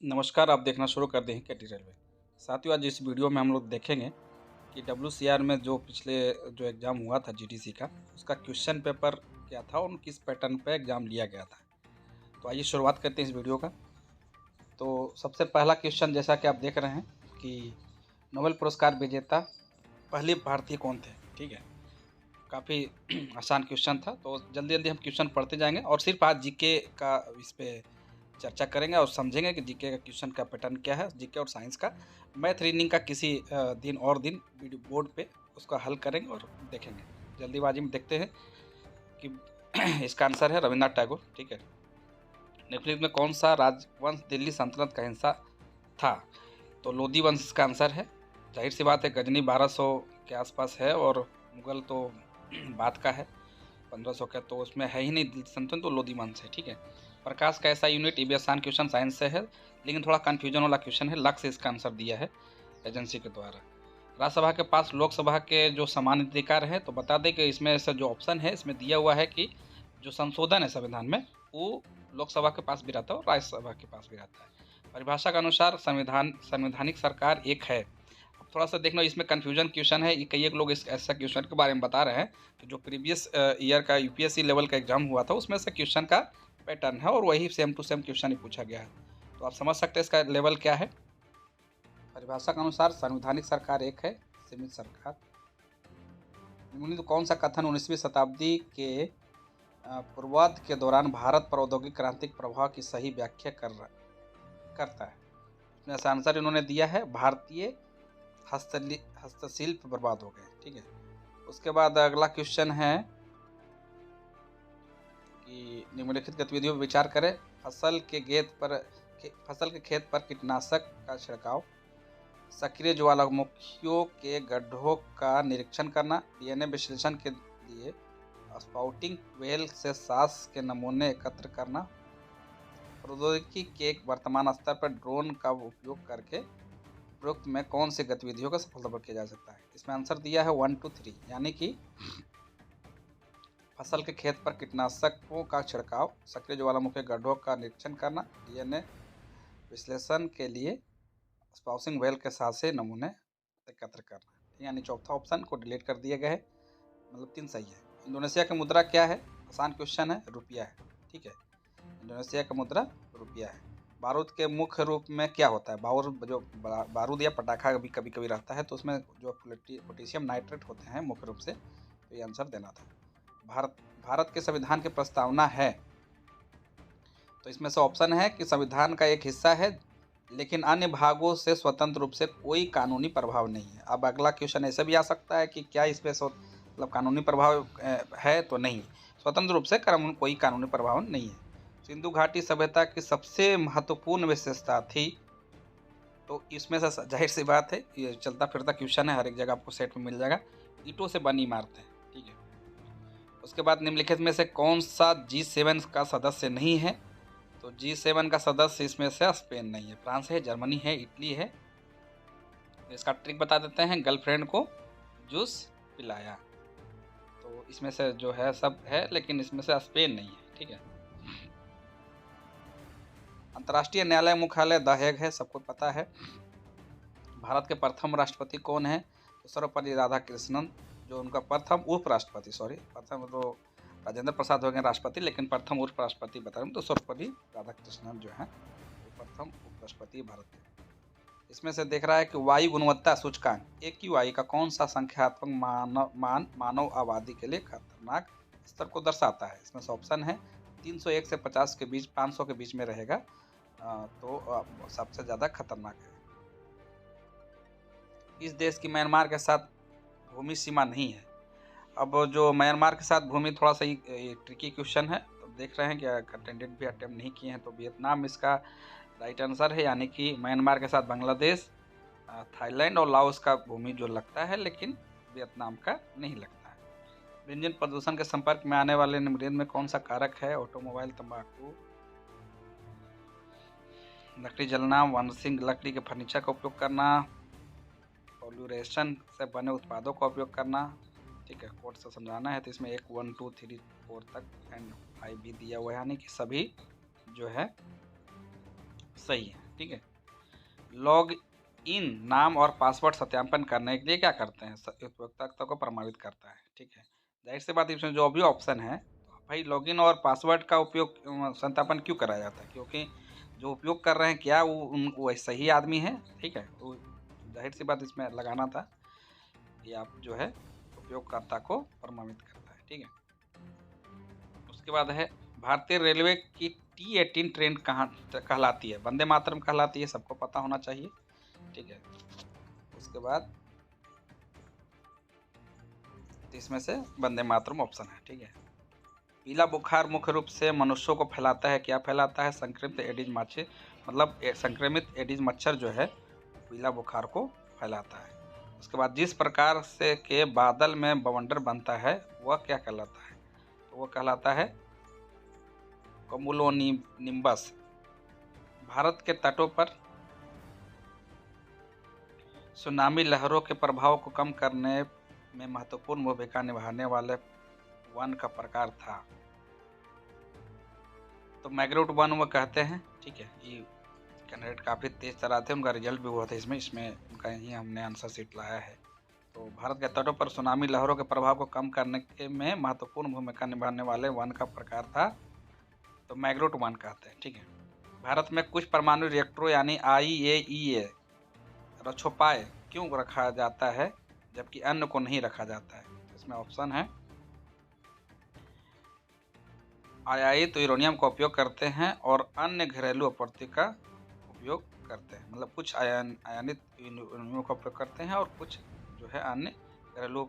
नमस्कार, आप देखना शुरू कर दें केटी रेलवे। साथियों, आज इस वीडियो में हम लोग देखेंगे कि डब्ल्यूसीआर में जो पिछले जो एग्ज़ाम हुआ था जीडीसी का, उसका क्वेश्चन पेपर क्या था और किस पैटर्न पे एग्ज़ाम लिया गया था। तो आइए शुरुआत करते हैं इस वीडियो का। तो सबसे पहला क्वेश्चन जैसा कि आप देख रहे हैं कि नोबेल पुरस्कार विजेता पहले भारतीय कौन थे? ठीक है, काफ़ी आसान क्वेश्चन था। तो जल्दी-जल्दी हम क्वेश्चन पढ़ते जाएँगे और सिर्फ़ आज जीके का इस पे चर्चा करेंगे और समझेंगे कि जीके का क्वेश्चन का पैटर्न क्या है। जीके और साइंस का मैथ रीजनिंग का किसी दिन वीडियो बोर्ड पे उसका हल करेंगे और देखेंगे। जल्दीबाजी में देखते हैं कि इसका आंसर है रविन्द्रनाथ टैगोर। ठीक है, निम्नलिखित में कौन सा राजवंश दिल्ली सल्तनत का हिस्सा था? तो लोधी वंश इसका आंसर है। जाहिर सी बात है, गजनी 1200 के आसपास है और मुगल तो बाद का है 1500 का, तो उसमें है ही नहीं दिल्ली सल्तनत, तो लोधी वंश है। ठीक है, प्रकाश का ऐसा यूनिट, ये भी आसान क्वेश्चन साइंस से है लेकिन थोड़ा कन्फ्यूजन वाला क्वेश्चन है। लक्ष्य इसका आंसर दिया है एजेंसी के द्वारा। राज्यसभा के पास लोकसभा के जो समान अधिकार है, तो बता दें कि इसमें से जो ऑप्शन है इसमें दिया हुआ है कि जो संशोधन है संविधान में, वो लोकसभा के पास भी रहता है और राज्यसभा के पास भी रहता है। परिभाषा के अनुसार संवैधानिक सरकार एक है। अब थोड़ा सा देखना, इसमें कन्फ्यूजन क्वेश्चन है। कई एक लोग इस ऐसा क्वेश्चन के बारे में बता रहे हैं कि जो प्रीवियस ईयर का यूपीएससी लेवल का एग्जाम हुआ था उसमें से क्वेश्चन का पैटर्न है और वही सेम टू सेम क्वेश्चन ही पूछा गया है। तो आप समझ सकते हैं इसका लेवल क्या है। परिभाषा के अनुसार संवैधानिक सरकार एक है, सीमित सरकार। निम्नलिखित कौन सा कथन 19वीं शताब्दी के पूर्वार्ध के दौरान भारत पर औद्योगिक क्रांति के प्रभाव की सही व्याख्या करता है? इसमें ऐसा आंसर इन्होंने दिया है, भारतीय हस्तशिल्प बर्बाद हो गए। ठीक है, उसके बाद अगला क्वेश्चन है कि निम्नलिखित गतिविधियों पर विचार करें। फसल के खेत पर कीटनाशक का छिड़काव, सक्रिय ज्वालामुखियों के गड्ढों का निरीक्षण करना, डीएनए विश्लेषण के लिए स्पाउटिंग वेल से सांस के नमूने एकत्र करना, प्रौद्योगिकी के वर्तमान स्तर पर ड्रोन का उपयोग करके उपरोक्त में कौन सी गतिविधियों का सफलतापूर्वक किया जा सकता है? इसमें आंसर दिया है 1 2 3, यानी कि फसल के खेत पर कीटनाशकों का छिड़काव, सक्रिय ज्वालामुखी गड्ढों का निरीक्षण करना, डीएनए विश्लेषण के लिए स्पाउसिंग वेल के साथ से नमूने एकत्र करना। यानी चौथा ऑप्शन को डिलीट कर दिया गया है, मतलब 3 सही है। इंडोनेशिया की मुद्रा क्या है? आसान क्वेश्चन है, रुपया है। ठीक है, इंडोनेशिया का मुद्रा रुपया है। बारूद के मुख्य रूप में क्या होता है? बारूद या पटाखा भी कभी कभी रहता है, तो उसमें जो पोटेशियम नाइट्रेट होते हैं मुख्य रूप से, तो ये आंसर देना था। भारत के संविधान की प्रस्तावना है, तो इसमें से ऑप्शन है कि संविधान का एक हिस्सा है लेकिन अन्य भागों से स्वतंत्र रूप से कोई कानूनी प्रभाव नहीं है। अब अगला क्वेश्चन ऐसे भी आ सकता है कि क्या इसमें मतलब कानूनी प्रभाव है? तो नहीं, स्वतंत्र रूप से कोई कानूनी प्रभाव नहीं है। सिंधु घाटी सभ्यता की सबसे महत्वपूर्ण विशेषता थी, तो इसमें से जाहिर सी बात है, ये चलता फिरता क्वेश्चन है, हर एक जगह आपको सेट में मिल जाएगा। ईंटों से बनी इमारतें। ठीक है, उसके बाद निम्नलिखित में से कौन सा G7 का सदस्य नहीं है? तो G7 का सदस्य इसमें से स्पेन नहीं है, फ्रांस है, जर्मनी है, इटली है। तो इसका ट्रिक बता देते हैं, गर्लफ्रेंड को जूस पिलाया। तो इसमें से जो है सब है लेकिन इसमें से स्पेन नहीं है। ठीक है, अंतर्राष्ट्रीय न्यायालय मुख्यालय द हेग है, सबको पता है। भारत के प्रथम राष्ट्रपति कौन है? तो सर्वपल्ली राधाकृष्णन, जो उनका प्रथम प्रथम तो राजेंद्र प्रसाद हो गए राष्ट्रपति, लेकिन प्रथम उप राष्ट्रपति बता रहे हैं, तो सर्वपल्ली राधाकृष्णन जो है प्रथम उपराष्ट्रपति भारत के। इसमें से देख रहा है कि वायु गुणवत्ता सूचकांक AQI का कौन सा संख्यात्मक मानव आबादी के लिए खतरनाक स्तर को दर्शाता है? इसमें से ऑप्शन है 301 से 50 के बीच, 500 के बीच में रहेगा, तो सबसे ज़्यादा खतरनाक है। इस देश की म्यांमार के साथ भूमि सीमा नहीं है। अब जो म्यांमार के साथ भूमि, थोड़ा सा ट्रिकी क्वेश्चन है, तो देख रहे हैं कि कैंडिडेट भी अटेम्प्ट नहीं किए हैं, तो वियतनाम इसका राइट आंसर है, यानी कि म्यांमार के साथ बांग्लादेश, थाईलैंड और लाओस का भूमि जो लगता है, लेकिन वियतनाम का नहीं लगता है। इंजन प्रदूषण के संपर्क में आने वाले निम्नलिखित में कौन सा कारक है? ऑटोमोबाइल, तंबाकू, लकड़ी जलना, वार्निशिंग लकड़ी के फर्नीचर का उपयोग करना, पॉल्यूरेशन से बने उत्पादों का उपयोग करना। ठीक है, कोड से समझाना है, तो इसमें 1 2 3 4 तक एंड 5 भी दिया हुआ है, यानी कि सभी जो है सही है। ठीक। ठीक है। लॉग इन नाम और पासवर्ड सत्यापन करने के लिए क्या करते हैं, उपयोगकर्ता को प्रमाणित करता है, ठीक है। जाहिर सी बात इसमें जो भी ऑप्शन है, तो भाई लॉगिन और पासवर्ड का उपयोग सत्यापन क्यों कराया जाता है, क्योंकि जो उपयोग कर रहे हैं क्या वो सही आदमी है, ठीक है। वो जाहिर सी बात इसमें लगाना था कि आप जो है उपयोगकर्ता को प्रमाणित करता है, ठीक है। उसके बाद है भारतीय रेलवे की T18 ट्रेन कहाँ कहलाती है, वंदे मातरम कहलाती है, सबको पता होना चाहिए, ठीक है। उसके बाद इसमें से वंदे मातरम ऑप्शन है, ठीक है। पीला बुखार मुख्य रूप से मनुष्यों को फैलाता है, क्या फैलाता है, संक्रमित एडिज मच्छर, मतलब संक्रमित एडिज मच्छर जो है पीला बुखार को फैलाता है। उसके बाद जिस प्रकार से के बादल में बवंडर बनता है वह क्या कहलाता है, तो वह कहलाता है कमुलोनिम्बस। भारत के तटों पर सुनामी लहरों के प्रभाव को कम करने में महत्वपूर्ण भूमिका निभाने वाले वन का प्रकार था, तो मैग्रोट वन वो कहते हैं, ठीक है। ये कैंडिडेट काफ़ी तेज चलाते हैं, उनका रिजल्ट भी हुआ था इसमें उनका ही हमने आंसर सीट लाया है। तो भारत के तटों पर सुनामी लहरों के प्रभाव को कम करने के में महत्वपूर्ण भूमिका निभाने वाले वन का प्रकार था, तो मैग्रोट वन कहते हैं, ठीक है। भारत में कुछ परमाणु रिएक्टरों यानी IAEA रछोपाए क्यों रखा जाता है जबकि अन्य को नहीं रखा जाता है, इसमें ऑप्शन है आयातित यूरेनियम का उपयोग करते हैं और अन्य घरेलू आपूर्ति का उपयोग करते हैं, मतलब कुछ आयनित यूरेनियम का उपयोग करते हैं और कुछ जो है अन्य घरेलू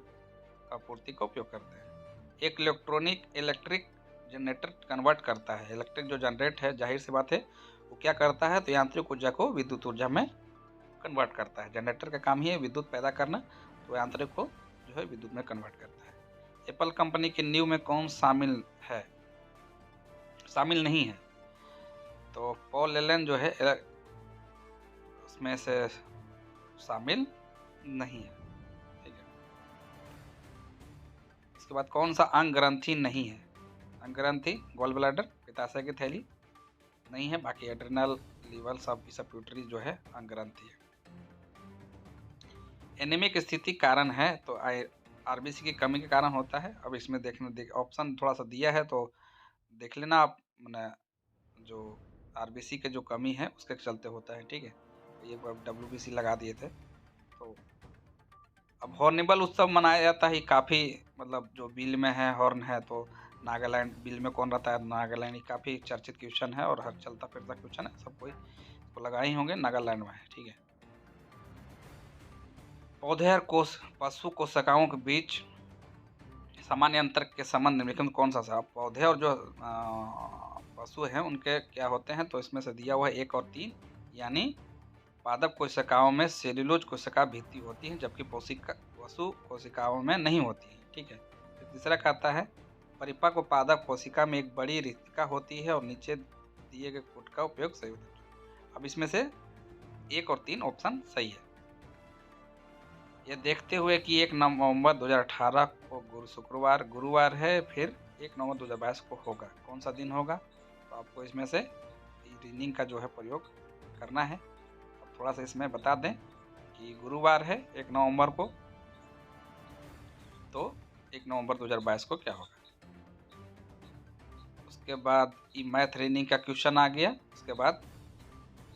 आपूर्ति का उपयोग करते हैं। एक इलेक्ट्रिक जनरेटर कन्वर्ट करता है, इलेक्ट्रिक जो जनरेट है जाहिर सी बात है वो क्या करता है, तो यांत्रिक ऊर्जा को विद्युत ऊर्जा में कन्वर्ट करता है। जनरेटर का काम ही है विद्युत पैदा करना, तो यांत्रिक को जो है विद्युत में कन्वर्ट करता है। एप्पल कंपनी के नींव में कौन शामिल नहीं है, तो पॉल एलन जो है उसमें से शामिल नहीं है, ठीक है। इसके बाद कौन सा अंग ग्रंथि नहीं है, अंग ग्रंथि गॉल ब्लैडर पित्ताशय की थैली नहीं है, बाकी एड्रिनल लीवर सब पिट्यूटरी जो है अंग ग्रंथि है। एनीमिक स्थिति कारण है, तो आरबीसी की कमी के कारण होता है। अब इसमें ऑप्शन थोड़ा सा दिया है तो देख लेना आप, मैंने जो आरबीसी के जो कमी है उसके चलते होता है, ठीक है। ये WBC लगा दिए थे। तो अब हॉर्निबल उत्सव मनाया जाता है काफ़ी, मतलब जो बिल में है हॉर्न है, तो नागालैंड बिल में कौन रहता है, नागालैंड, काफ़ी चर्चित क्वेश्चन है और हर चलता फिरता क्वेश्चन है, सब कोई इसको लगाए ही होंगे, नागालैंड में है, ठीक है। पौधे और पशु कोशिकाओं के बीच सामान्य अंतर के संबंध निम्नलिखित कौन सा था, पौधे और जो पशु हैं उनके क्या होते हैं, तो इसमें से दिया हुआ है 1 और 3, यानी पादप कोशिकाओं में सेल्यूलोज कोशिका भित्ति होती है जबकि पशु कोशिकाओं में नहीं होती है, ठीक है। तो तीसरा कहता है परिपक्व पादप कोशिका में एक बड़ी रिक्तिका होती है और नीचे दिए गए कूट का उपयोग सही होता है। अब इसमें से 1 और 3 ऑप्शन सही है। यह देखते हुए कि 1 नवंबर 2018 को शुक्रवार गुरुवार है, फिर 1 नवंबर 2022 को होगा, कौन सा दिन होगा, तो आपको इसमें से रीजनिंग का जो है प्रयोग करना है। अब थोड़ा सा इसमें बता दें कि गुरुवार है 1 नवंबर को, तो 1 नवंबर 2022 को क्या होगा। उसके बाद ये मैथ रीजनिंग का क्वेश्चन आ गया, उसके बाद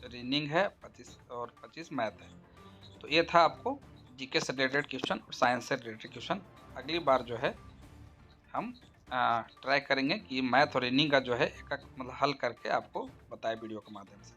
रीजनिंग है 25 और 25 मैथ है। तो ये था आपको जीके से रिलेटेड क्वेश्चन और साइंस से रिलेटेड क्वेश्चन। अगली बार जो है हम ट्राई करेंगे कि मैथ और रीजनिंग का जो है एक मतलब हल करके आपको बताए वीडियो के माध्यम से।